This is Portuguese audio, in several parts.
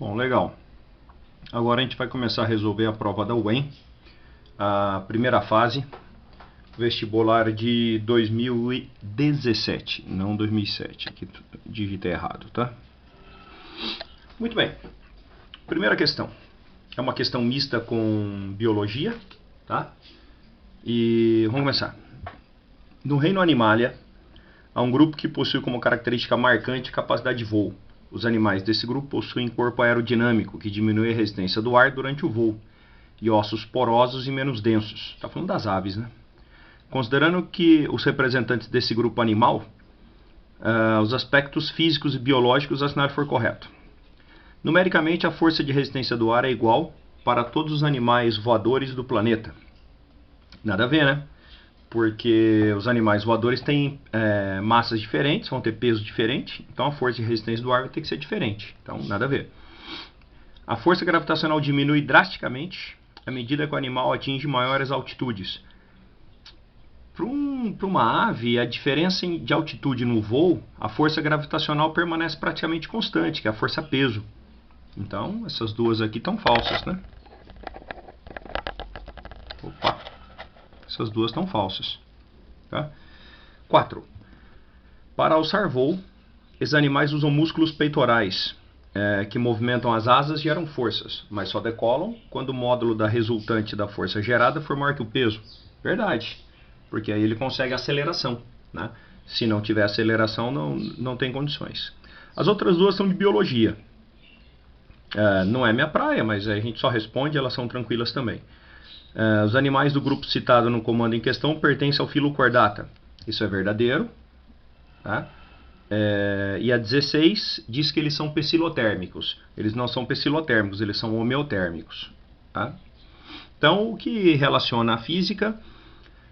Bom, legal. Agora a gente vai começar a resolver a prova da UEM, a primeira fase, vestibular de 2017, não 2007, aqui digitei errado, tá? Muito bem. Primeira questão. É uma questão mista com biologia, tá? E vamos começar. No reino Animalia, há um grupo que possui como característica marcante capacidade de voo. Os animais desse grupo possuem corpo aerodinâmico, que diminui a resistência do ar durante o voo, e ossos porosos e menos densos. Está falando das aves, né? Considerando que os representantes desse grupo animal, os aspectos físicos e biológicos, o cenário for correto. Numericamente, a força de resistência do ar é igual para todos os animais voadores do planeta. Nada a ver, né? Porque os animais voadores têm massas diferentes, vão ter peso diferente, então a força de resistência do ar vai ter que ser diferente. Então, nada a ver. A força gravitacional diminui drasticamente à medida que o animal atinge maiores altitudes. Para uma ave, a diferença de altitude no voo, a força gravitacional permanece praticamente constante, que é a força-peso. Então, essas duas aqui estão falsas, né? Opa! Essas duas estão falsas. Tá? 4. Para alçar voo, esses animais usam músculos peitorais, que movimentam as asas e geram forças, mas só decolam quando o módulo da resultante da força gerada for maior que o peso. Verdade, porque aí ele consegue aceleração, né? Se não tiver aceleração, não tem condições. As outras duas são de biologia. Não é minha praia, mas a gente só responde, elas são tranquilas também. Os animais do grupo citado no comando em questão pertencem ao filo Chordata. Isso é verdadeiro. Tá? E a 16 diz que eles são pecilotérmicos. Eles não são pecilotérmicos, eles são homeotérmicos. Tá? Então, o que relaciona a física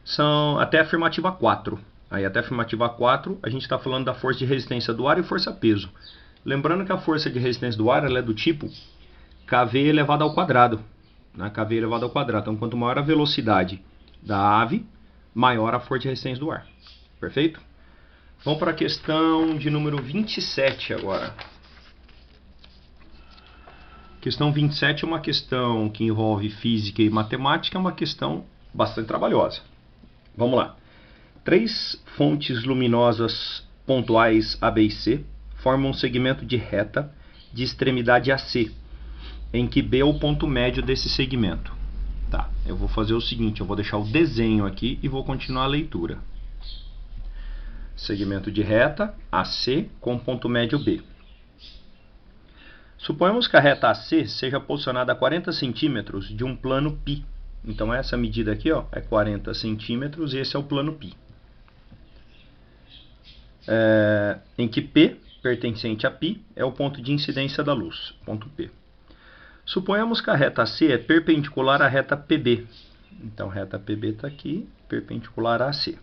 são até a afirmativa 4. Aí, até a afirmativa 4, a gente está falando da força de resistência do ar e força-peso. Lembrando que a força de resistência do ar ela é do tipo kV elevado ao quadrado. Né? kV elevado ao quadrado. Então, quanto maior a velocidade da ave, maior a força de resistência do ar. Perfeito? Vamos para a questão de número 27 agora. Questão 27 é uma questão que envolve física e matemática, é uma questão bastante trabalhosa. Vamos lá. 3 fontes luminosas pontuais A, B e C formam um segmento de reta de extremidade AC, em que B é o ponto médio desse segmento. Tá, eu vou fazer o seguinte, eu vou deixar o desenho aqui e vou continuar a leitura. Segmento de reta AC com ponto médio B. Suponhamos que a reta AC seja posicionada a 40 centímetros de um plano π. Então essa medida aqui é 40 centímetros e esse é o plano π. Em que P, pertencente a π, é o ponto de incidência da luz, ponto P. Suponhamos que a reta AC é perpendicular à reta PB. Então, reta PB está aqui, perpendicular a AC.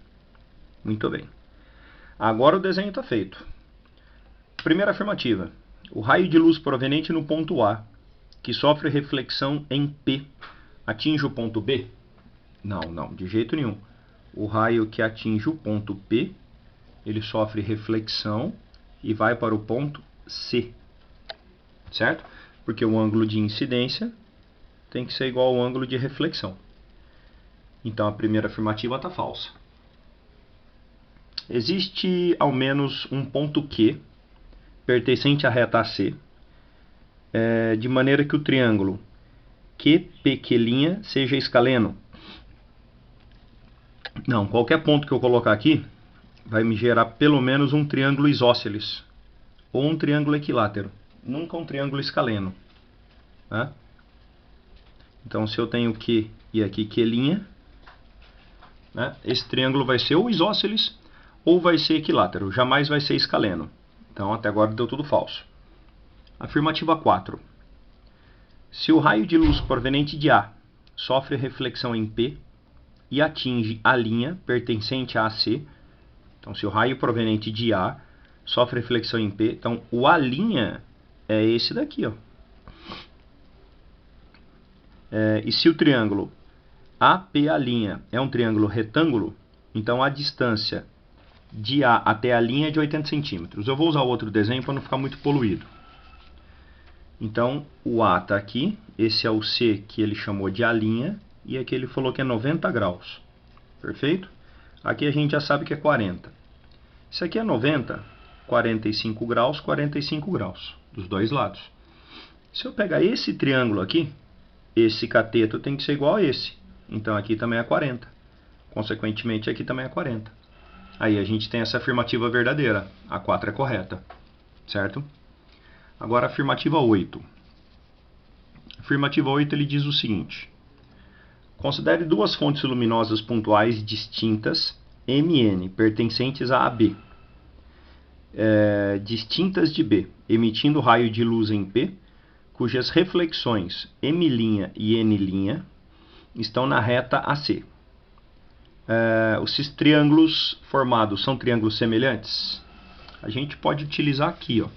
Muito bem. Agora o desenho está feito. Primeira afirmativa. O raio de luz proveniente no ponto A, que sofre reflexão em P, atinge o ponto B? Não, de jeito nenhum. O raio que atinge o ponto P, ele sofre reflexão e vai para o ponto C. Certo? Porque o ângulo de incidência tem que ser igual ao ângulo de reflexão. Então a primeira afirmativa está falsa. Existe ao menos um ponto Q pertencente à reta AC, de maneira que o triângulo QPQ' seja escaleno. Não, qualquer ponto que eu colocar aqui vai me gerar pelo menos um triângulo isósceles ou um triângulo equilátero. Nunca um triângulo escaleno. Tá? Então, se eu tenho Q e aqui Q', né, esse triângulo vai ser ou isósceles ou vai ser equilátero. Jamais vai ser escaleno. Então, até agora deu tudo falso. Afirmativa 4. Se o raio de luz proveniente de A sofre reflexão em P e atinge a linha pertencente a AC, então, se o raio proveniente de A sofre reflexão em P, então o A' é esse daqui, e se o triângulo APA' é um triângulo retângulo, então a distância de A até a linha é de 80 centímetros. Eu vou usar outro desenho para não ficar muito poluído. Então, o A está aqui, esse é o C que ele chamou de A', e aqui ele falou que é 90 graus. Perfeito? Aqui a gente já sabe que é 40. Isso aqui é 90, 45 graus, 45 graus, dos dois lados. Se eu pegar esse triângulo aqui, esse cateto tem que ser igual a esse. Então aqui também é 40. Consequentemente, aqui também é 40. Aí a gente tem essa afirmativa verdadeira. A 4 é correta. Certo? Agora a afirmativa 8. A afirmativa 8 ele diz o seguinte. Considere duas fontes luminosas pontuais distintas, MN, pertencentes a AB, distintas de B, emitindo raio de luz em P, cujas reflexões M' e N' estão na reta AC. Esses triângulos formados são triângulos semelhantes? A gente pode utilizar aqui, ó.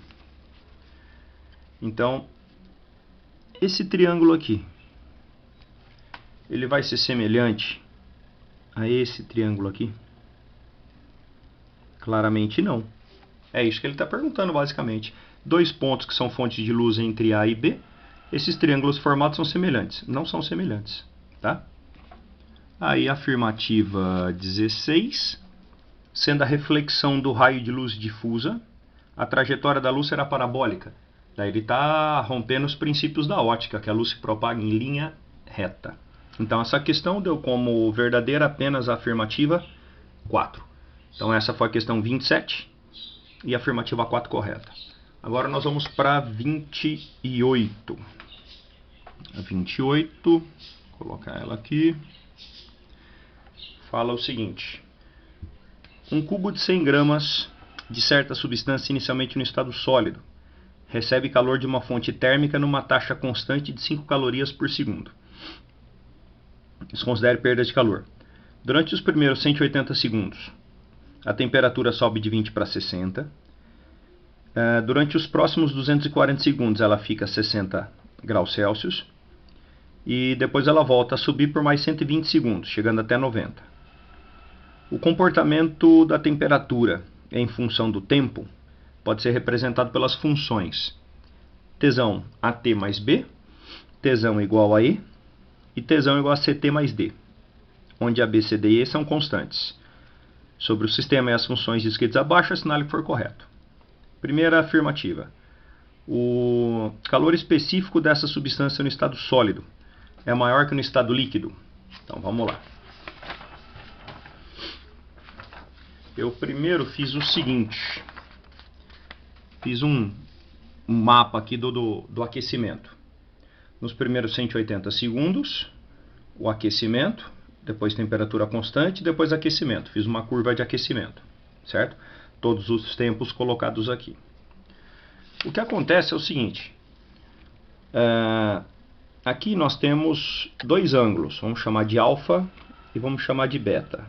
Então, esse triângulo aqui, ele vai ser semelhante a esse triângulo aqui? Claramente não. É isso que ele está perguntando, basicamente. Dois pontos que são fontes de luz entre A e B, esses triângulos formados são semelhantes? Não são semelhantes, tá? Aí, afirmativa 16, sendo a reflexão do raio de luz difusa, a trajetória da luz será parabólica. Daí ele está rompendo os princípios da ótica, que a luz se propaga em linha reta. Então, essa questão deu como verdadeira apenas a afirmativa 4. Então, essa foi a questão 27 e a afirmativa 4 correta. Agora nós vamos para 28. A 28, vou colocar ela aqui. Fala o seguinte. Um cubo de 100 gramas de certa substância inicialmente no estado sólido recebe calor de uma fonte térmica numa taxa constante de 5 calorias por segundo. Desconsidere perda de calor. Durante os primeiros 180 segundos, a temperatura sobe de 20 para 60. Durante os próximos 240 segundos, ela fica a 60 graus Celsius. E depois ela volta a subir por mais 120 segundos, chegando até 90. O comportamento da temperatura em função do tempo pode ser representado pelas funções tesão AT mais B, tesão igual a E e tesão igual a CT mais D, onde a B, C, D e E são constantes. Sobre o sistema e as funções descritas abaixo, assinale que for correto. Primeira afirmativa. O calor específico dessa substância no estado sólido é maior que no estado líquido. Então vamos lá. Eu primeiro fiz o seguinte. Fiz um mapa aqui do aquecimento. Nos primeiros 180 segundos, o aquecimento, depois temperatura constante, depois aquecimento. Fiz uma curva de aquecimento, certo? Todos os tempos colocados aqui. O que acontece é o seguinte. Aqui nós temos dois ângulos. Vamos chamar de alfa e vamos chamar de beta.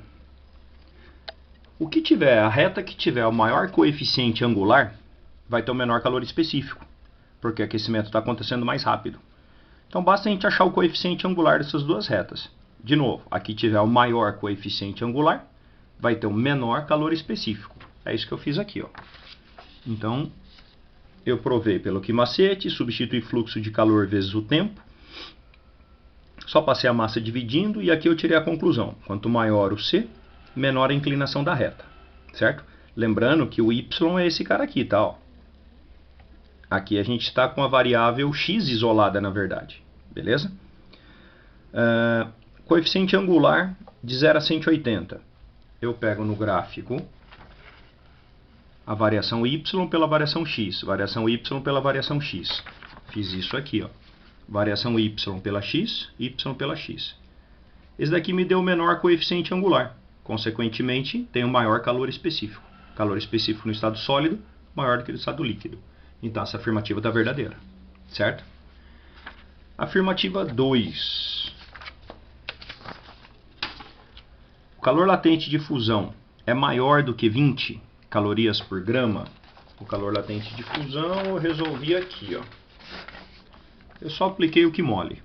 A reta que tiver o maior coeficiente angular vai ter o menor calor específico, porque o aquecimento está acontecendo mais rápido. Então basta a gente achar o coeficiente angular dessas duas retas. De novo, aqui tiver o maior coeficiente angular, vai ter o menor calor específico. É isso que eu fiz aqui, ó. Então, eu provei pelo que macete, substituí fluxo de calor vezes o tempo. Só passei a massa dividindo e aqui eu tirei a conclusão. Quanto maior o C, menor a inclinação da reta, certo? Lembrando que o Y é esse cara aqui, tá? Ó. Aqui a gente está com a variável x isolada, na verdade. Beleza? Coeficiente angular de 0 a 180. Eu pego no gráfico a variação y pela variação x. Variação y pela variação x. Fiz isso aqui, ó. Variação y pela x, y pela x. Esse daqui me deu o menor coeficiente angular. Consequentemente, tem o maior calor específico. Calor específico no estado sólido, maior do que no estado líquido. Então, essa afirmativa está verdadeira. Certo? Afirmativa 2. O calor latente de fusão é maior do que 20 calorias por grama? O calor latente de fusão eu resolvi aqui, ó. Eu só apliquei o que mole.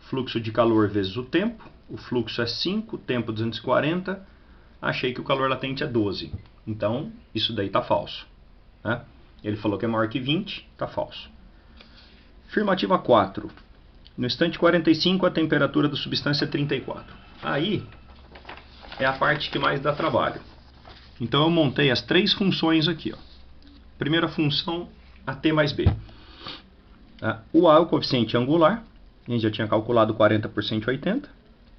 Fluxo de calor vezes o tempo. O fluxo é 5, o tempo 240. Achei que o calor latente é 12. Então, isso daí está falso, né? Ele falou que é maior que 20, está falso. Afirmativa 4. No instante 45, a temperatura da substância é 34. Aí é a parte que mais dá trabalho. Então eu montei as três funções aqui. Ó. Primeira função, AT mais B. O A é o coeficiente angular, a gente já tinha calculado 40 por 180.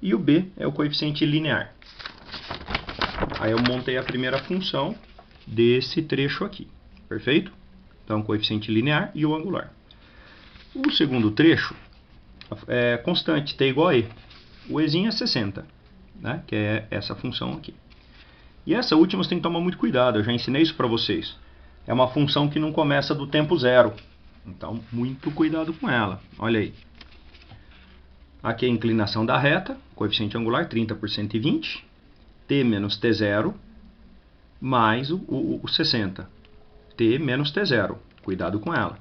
E o B é o coeficiente linear. Aí eu montei a primeira função desse trecho aqui. Perfeito? Então, coeficiente linear e o angular. O segundo trecho é constante, t igual a e. O ezinho é 60, né? Que é essa função aqui. E essa última você tem que tomar muito cuidado, eu já ensinei isso para vocês. É uma função que não começa do tempo zero. Então, muito cuidado com ela. Olha aí. Aqui é a inclinação da reta, coeficiente angular 30 por 120. T menos T0 mais o 60. T menos T0. Cuidado com ela.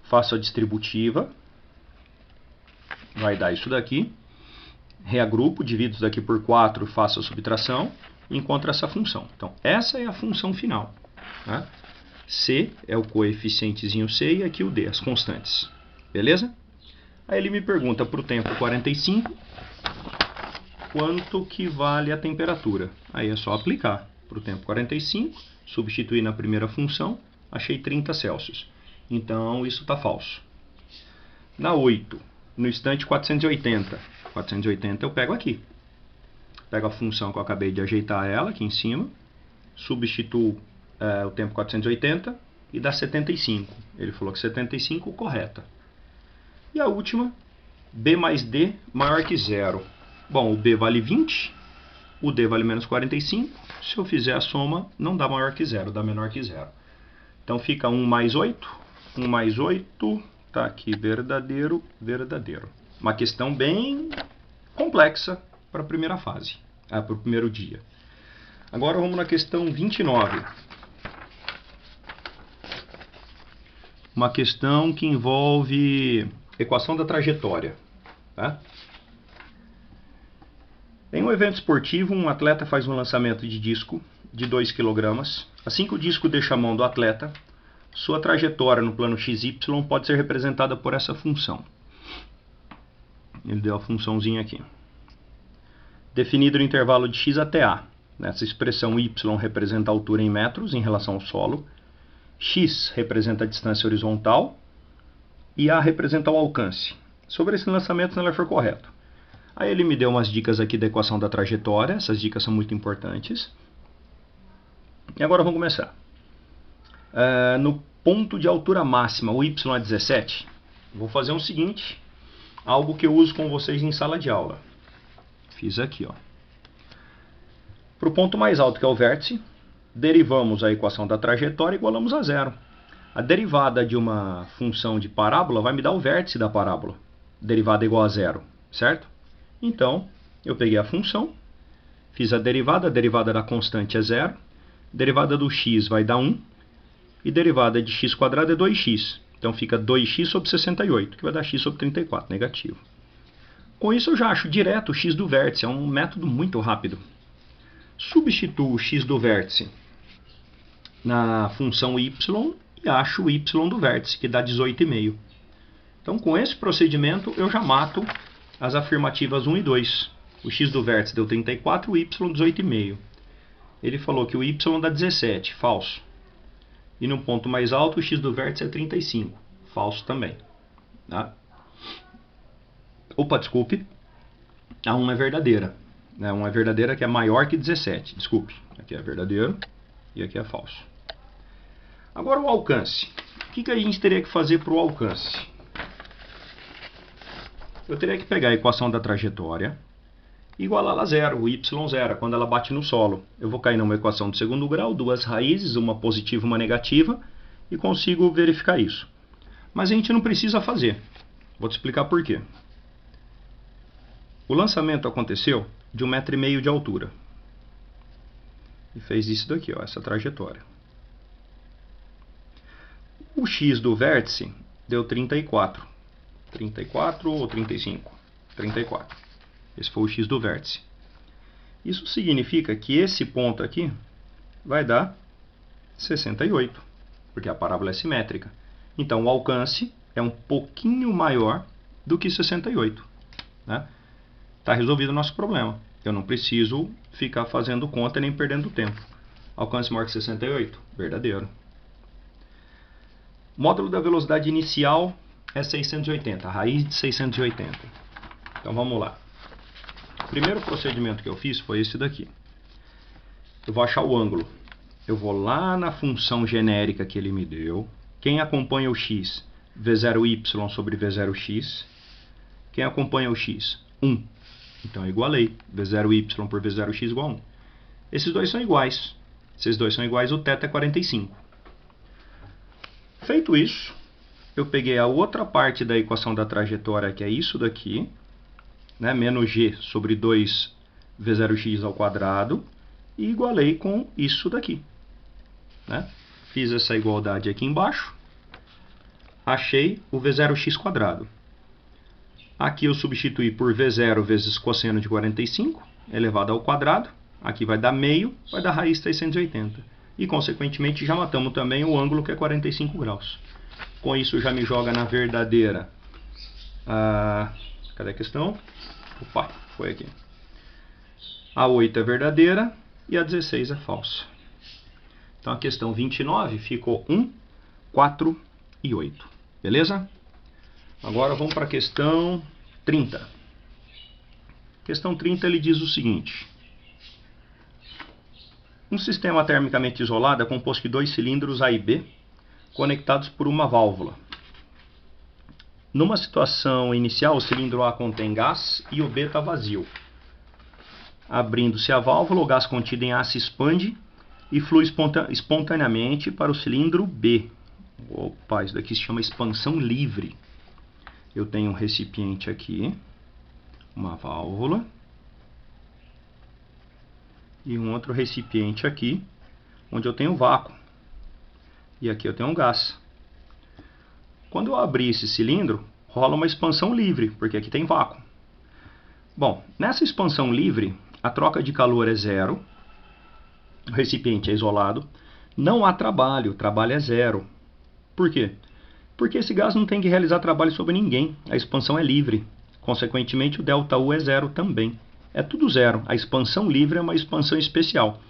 Faço a distributiva. Vai dar isso daqui. Reagrupo, divido isso daqui por 4, faço a subtração e encontro essa função. Então, essa é a função final. Né? C é o coeficientezinho C e aqui o D, as constantes. Beleza? Aí ele me pergunta para o tempo 45, quanto que vale a temperatura? Aí é só aplicar. Para o tempo 45, substituir na primeira função, achei 30 Celsius. Então, isso está falso. Na 8, no instante 480. 480 eu pego aqui. Pego a função que eu acabei de ajeitar ela aqui em cima. Substituo o tempo 480 e dá 75. Ele falou que 75 correta. E a última, B mais D maior que zero. Bom, o B vale 20, o D vale menos 45. Se eu fizer a soma, não dá maior que zero, dá menor que zero. Então fica 1 mais 8. 1 mais 8, tá aqui, verdadeiro, verdadeiro. Uma questão bem complexa para a primeira fase, para o primeiro dia. Agora vamos na questão 29. Uma questão que envolve equação da trajetória. Tá? Em um evento esportivo, um atleta faz um lançamento de disco de 2 kg. Assim que o disco deixa a mão do atleta, sua trajetória no plano XY pode ser representada por essa função. Ele deu a funçãozinha aqui. Definido no intervalo de x até a. Essa expressão y representa a altura em metros em relação ao solo. X representa a distância horizontal. E a representa o alcance. Sobre esse lançamento, se ele for correto. Aí ele me deu umas dicas aqui da equação da trajetória. Essas dicas são muito importantes. E agora vamos começar. No ponto de altura máxima, o y é 17. Vou fazer o seguinte. Algo que eu uso com vocês em sala de aula. Fiz aqui, ó. Para o ponto mais alto, que é o vértice, derivamos a equação da trajetória e igualamos a zero. A derivada de uma função de parábola vai me dar o vértice da parábola. Derivada igual a zero, certo? Então, eu peguei a função, fiz a derivada da constante é zero, derivada do x vai dar 1, e derivada de x² é 2x. Então fica 2x sobre 68, que vai dar x sobre 34, negativo. Com isso eu já acho direto o x do vértice, é um método muito rápido. Substituo o x do vértice na função y e acho o y do vértice, que dá 18,5. Então com esse procedimento eu já mato as afirmativas 1 e 2. O x do vértice deu 34, o y 18,5. Ele falou que o y dá 17, falso. E no ponto mais alto, o x do vértice é 35. Falso também. Tá? Opa, desculpe. A 1 é verdadeira. A 1 é verdadeira, que é maior que 17. Desculpe. Aqui é verdadeiro e aqui é falso. Agora o alcance. O que a gente teria que fazer para o alcance? Eu teria que pegar a equação da trajetória e igualá-la a zero, o y zero, quando ela bate no solo. Eu vou cair numa equação de segundo grau, duas raízes, uma positiva e uma negativa, e consigo verificar isso. Mas a gente não precisa fazer. Vou te explicar por quê. O lançamento aconteceu de 1,5 m de altura. E fez isso daqui, ó, essa trajetória. O x do vértice deu 34. 34 ou 35? 34. Esse foi o x do vértice. Isso significa que esse ponto aqui vai dar 68, porque a parábola é simétrica. Então o alcance é um pouquinho maior do que 68. Né? Está resolvido o nosso problema. Eu não preciso ficar fazendo conta nem perdendo tempo. Alcance maior que 68? Verdadeiro. Módulo da velocidade inicial é 680, a raiz de 680. Então vamos lá. O primeiro procedimento que eu fiz foi esse daqui. Eu vou achar o ângulo. Eu vou lá na função genérica que ele me deu. Quem acompanha o x? V0y sobre V0x. Quem acompanha o x? 1. Então eu igualei. V0y por V0x igual a 1. Esses dois são iguais. Esses dois são iguais, o θ é 45. Feito isso, eu peguei a outra parte da equação da trajetória, que é isso daqui, né, menos g sobre 2v0x ao quadrado, e igualei com isso daqui. Né? Fiz essa igualdade aqui embaixo, achei o v0x quadrado. Aqui eu substituí por v0 vezes cosseno de 45, elevado ao quadrado. Aqui vai dar meio, vai dar raiz de 680. E, consequentemente, já matamos também o ângulo, que é 45 graus. Com isso, já me joga na verdadeira. Cadê a questão? Opa, foi aqui. A 8 é verdadeira e a 16 é falsa. Então, a questão 29 ficou 1, 4 e 8. Beleza? Agora, vamos para a questão 30. Questão 30, ele diz o seguinte. Um sistema termicamente isolado é composto de dois cilindros A e B, conectados por uma válvula. Numa situação inicial, o cilindro A contém gás e o B está vazio. Abrindo-se a válvula, o gás contido em A se expande e flui espontaneamente para o cilindro B. Opa, isso daqui se chama expansão livre. Eu tenho um recipiente aqui, uma válvula, e um outro recipiente aqui, onde eu tenho vácuo. E aqui eu tenho um gás. Quando eu abrir esse cilindro, rola uma expansão livre, porque aqui tem vácuo. Bom, nessa expansão livre, a troca de calor é zero, o recipiente é isolado, não há trabalho, o trabalho é zero. Por quê? Porque esse gás não tem que realizar trabalho sobre ninguém, a expansão é livre. Consequentemente, o ΔU é zero também. É tudo zero. A expansão livre é uma expansão especial.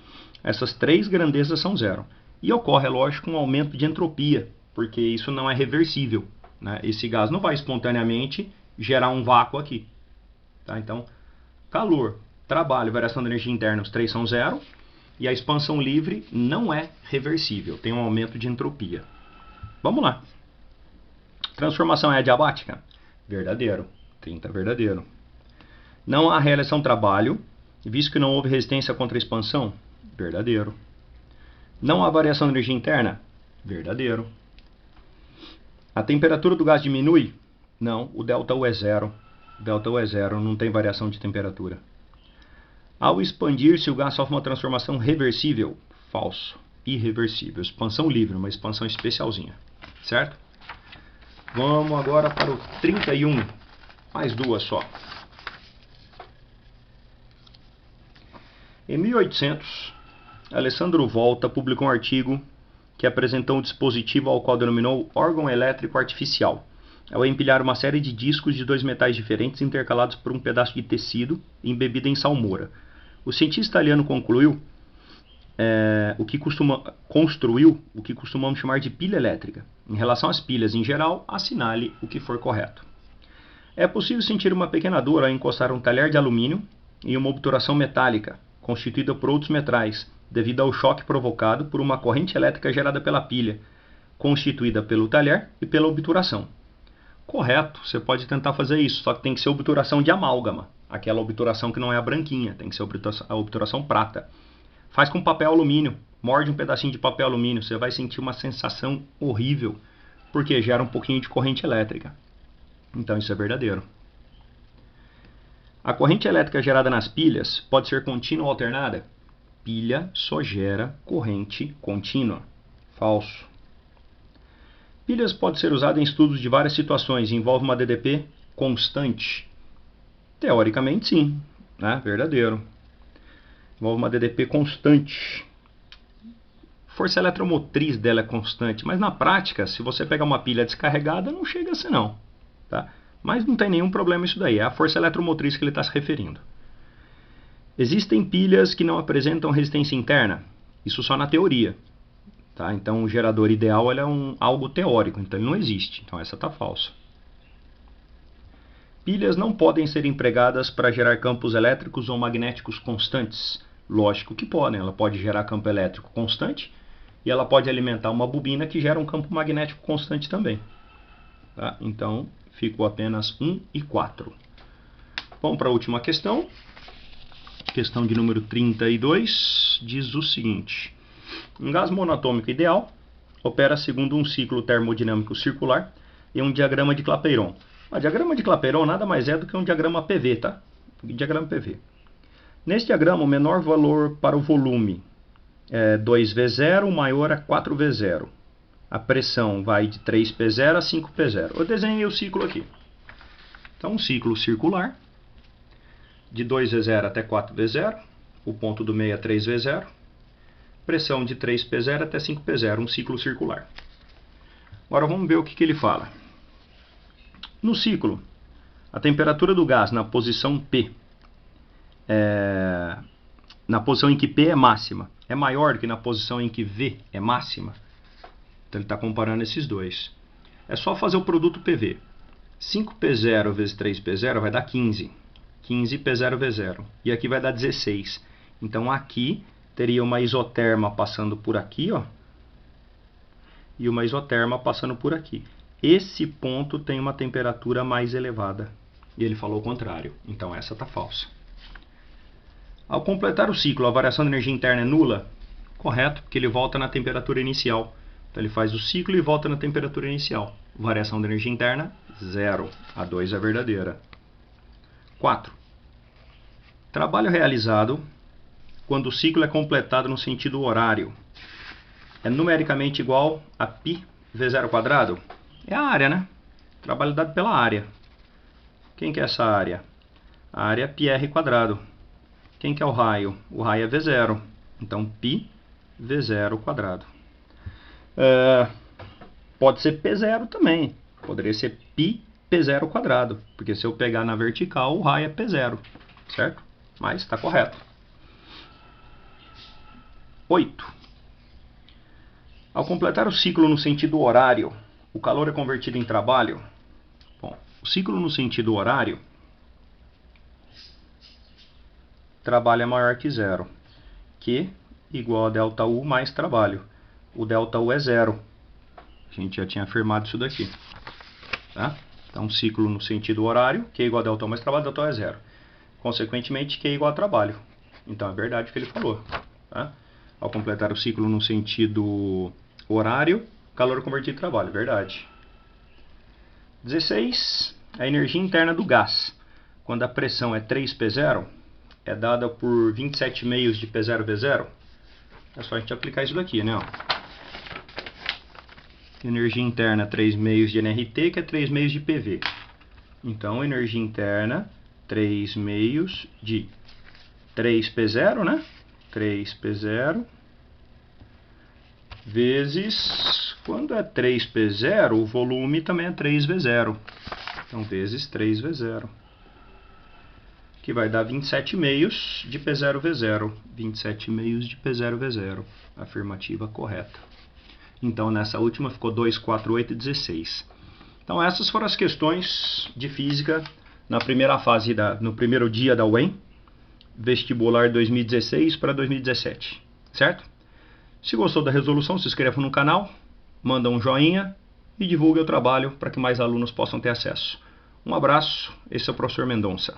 Essas três grandezas são zero. E ocorre, é lógico, um aumento de entropia, porque isso não é reversível. Né? Esse gás não vai espontaneamente gerar um vácuo aqui. Tá? Então, calor, trabalho, variação de energia interna, os três são zero. E a expansão livre não é reversível, tem um aumento de entropia. Vamos lá. Transformação é adiabática? Verdadeiro. 30 verdadeiro. Não há realização de trabalho, visto que não houve resistência contra a expansão? Verdadeiro. Não há variação de energia interna? Verdadeiro. A temperatura do gás diminui? Não, o ΔU é zero. ΔU é zero, não tem variação de temperatura. Ao expandir-se, o gás sofre uma transformação reversível? Falso. Irreversível. Expansão livre, uma expansão especialzinha. Certo? Vamos agora para o 31. Mais duas só. Em 1800, Alessandro Volta publicou um artigo que apresentou um dispositivo ao qual denominou órgão elétrico artificial, ao empilhar uma série de discos de dois metais diferentes intercalados por um pedaço de tecido embebido em salmoura. O cientista italiano construiu o que costumamos chamar de pilha elétrica. Em relação às pilhas em geral, assinale o que for correto. É possível sentir uma pequena dor ao encostar um talher de alumínio em uma obturação metálica, constituída por outros metais, devido ao choque provocado por uma corrente elétrica gerada pela pilha, constituída pelo talher e pela obturação. Correto, você pode tentar fazer isso, só que tem que ser obturação de amálgama, aquela obturação que não é a branquinha, tem que ser a obturação prata. Faz com papel alumínio, morde um pedacinho de papel alumínio, você vai sentir uma sensação horrível, porque gera um pouquinho de corrente elétrica. Então isso é verdadeiro. A corrente elétrica gerada nas pilhas pode ser contínua ou alternada? Pilha só gera corrente contínua. Falso. Pilhas pode ser usada em estudos de várias situações e envolve uma DDP constante? Teoricamente sim, né? Verdadeiro. Envolve uma DDP constante. força eletromotriz dela é constante, mas na prática, se você pegar uma pilha descarregada, não chega a ser não. Tá? Mas não tem nenhum problema isso daí, é a força eletromotriz que ele está se referindo. Existem pilhas que não apresentam resistência interna, isso só na teoria. Tá? Então o gerador ideal ele é algo teórico, então ele não existe, então essa está falsa. Pilhas não podem ser empregadas para gerar campos elétricos ou magnéticos constantes. Lógico que podem, ela pode gerar campo elétrico constante e ela pode alimentar uma bobina que gera um campo magnético constante também. Tá? Então ficou apenas 1 e 4. Vamos para a última questão. Questão de número 32 diz o seguinte: um gás monatômico ideal opera segundo um ciclo termodinâmico circular e um diagrama de Clapeyron. O diagrama de Clapeyron nada mais é do que um diagrama PV, tá? Diagrama PV. Nesse diagrama, o menor valor para o volume é 2V0, o maior é 4V0. A pressão vai de 3P0 a 5P0. Eu desenhei o ciclo aqui. Então, um ciclo circular, de 2V0 até 4V0, o ponto do meio é 3V0, pressão de 3P0 até 5P0, um ciclo circular. Agora vamos ver o que ele fala. No ciclo, a temperatura do gás na posição P, na posição em que P é máxima, é maior do que na posição em que V é máxima. Então ele está comparando esses dois. É só fazer o produto PV. 5P0 vezes 3P0 vai dar 15. 15P0V0. E aqui vai dar 16. Então aqui teria uma isoterma passando por aqui, ó, e uma isoterma passando por aqui. Esse ponto tem uma temperatura mais elevada. E ele falou o contrário. Então essa está falsa. Ao completar o ciclo, a variação de energia interna é nula? Correto, porque ele volta na temperatura inicial. Então ele faz o ciclo e volta na temperatura inicial. Variação de energia interna, 0. A 2 é verdadeira. 4. Trabalho realizado quando o ciclo é completado no sentido horário é numericamente igual a π V0²? É a área, né? Trabalho dado pela área. Quem que é essa área? A área é πr². Quem que é o raio? O raio é V0. Então, π V0². Pode ser P0 também. Poderia ser π P0². Porque se eu pegar na vertical, o raio é P0. Certo? Mas está correto. 8. Ao completar o ciclo no sentido horário, o calor é convertido em trabalho? Bom, o ciclo no sentido horário, trabalho é maior que 0. Q igual a ΔU mais trabalho. O ΔU é 0. A gente já tinha afirmado isso daqui. Tá? Então, ciclo no sentido horário, Q igual a ΔU mais trabalho, ΔU é 0. Consequentemente, Q igual a trabalho. Então, é verdade o que ele falou. Tá? Ao completar o ciclo no sentido horário, calor é convertido em trabalho. Verdade. 16. A energia interna do gás, quando a pressão é 3P0, é dada por 27,5 de P0V0. É só a gente aplicar isso daqui, né? Ó. Energia interna 3,5 de nRT, que é 3,5 de PV. Então, energia interna 3,5 de 3P0, né? 3P0 vezes, quando é 3P0, o volume também é 3V0. Então, vezes 3V0. Que vai dar 27,5 de P0V0. 27,5 de P0V0. Afirmativa correta. Então, nessa última ficou 2, 4, 8 e 16. Então, essas foram as questões de física na primeira fase, no primeiro dia da UEM, vestibular 2016 para 2017. Certo? Se gostou da resolução, se inscreva no canal, manda um joinha e divulgue o trabalho para que mais alunos possam ter acesso. Um abraço, esse é o professor Mendonça.